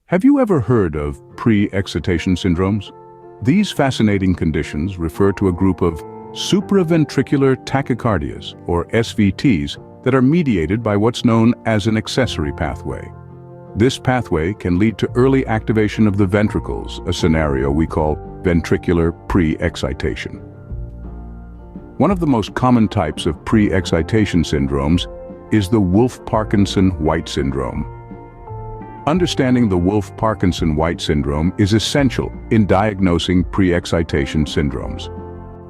Have you ever heard of pre-excitation syndromes? These fascinating conditions refer to a group of supraventricular tachycardias, or SVTs, that are mediated by what's known as an accessory pathway. This pathway can lead to early activation of the ventricles, a scenario we call ventricular pre-excitation. One of the most common types of pre-excitation syndromes is the Wolff-Parkinson-White syndrome. Understanding the Wolff-Parkinson-White syndrome is essential in diagnosing pre-excitation syndromes.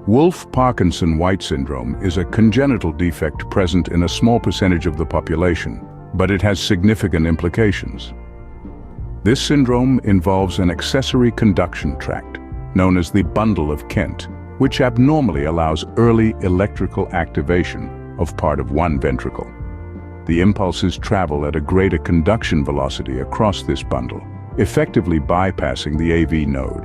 Wolff-Parkinson-White syndrome is a congenital defect present in a small percentage of the population, but it has significant implications. This syndrome involves an accessory conduction tract, known as the bundle of Kent, which abnormally allows early electrical activation of part of one ventricle. The impulses travel at a greater conduction velocity across this bundle, effectively bypassing the AV node.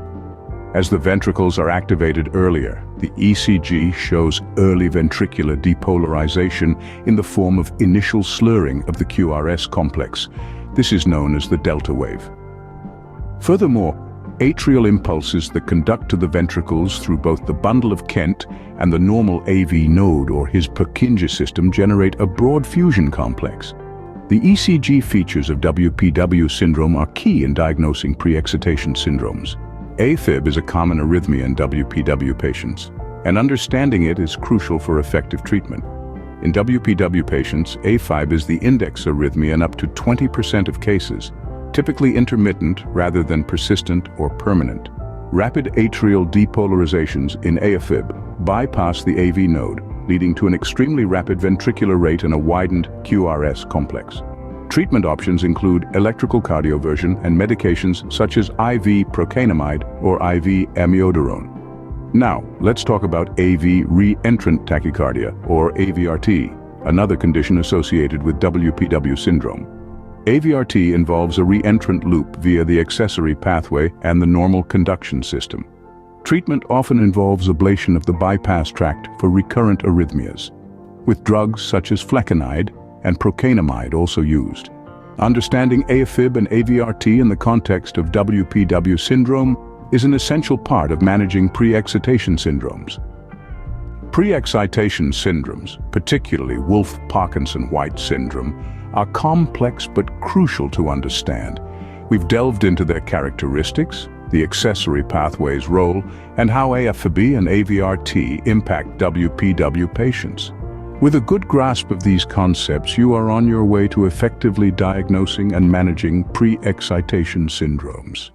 As the ventricles are activated earlier, the ECG shows early ventricular depolarization in the form of initial slurring of the QRS complex. This is known as the delta wave. Furthermore, atrial impulses that conduct to the ventricles through both the bundle of Kent and the normal AV node or his Purkinje system generate a broad fusion complex. The ECG features of WPW syndrome are key in diagnosing pre-excitation syndromes. AFib is a common arrhythmia in WPW patients, and understanding it is crucial for effective treatment. In WPW patients, AFib is the index arrhythmia in up to 20% of cases, typically intermittent rather than persistent or permanent. Rapid atrial depolarizations in AFib bypass the AV node, leading to an extremely rapid ventricular rate and a widened QRS complex. Treatment options include electrical cardioversion and medications such as IV procainamide or IV amiodarone. Now, let's talk about AV re-entrant tachycardia, or AVRT, another condition associated with WPW syndrome. AVRT involves a re-entrant loop via the accessory pathway and the normal conduction system. Treatment often involves ablation of the bypass tract for recurrent arrhythmias, with drugs such as flecainide and procainamide also used. Understanding AFib and AVRT in the context of WPW syndrome is an essential part of managing pre-excitation syndromes. Pre-excitation syndromes, particularly Wolff-Parkinson-White syndrome, are complex but crucial to understand. We've delved into their characteristics, the accessory pathway's role, and how AFib and AVRT impact WPW patients. With a good grasp of these concepts, you are on your way to effectively diagnosing and managing pre-excitation syndromes.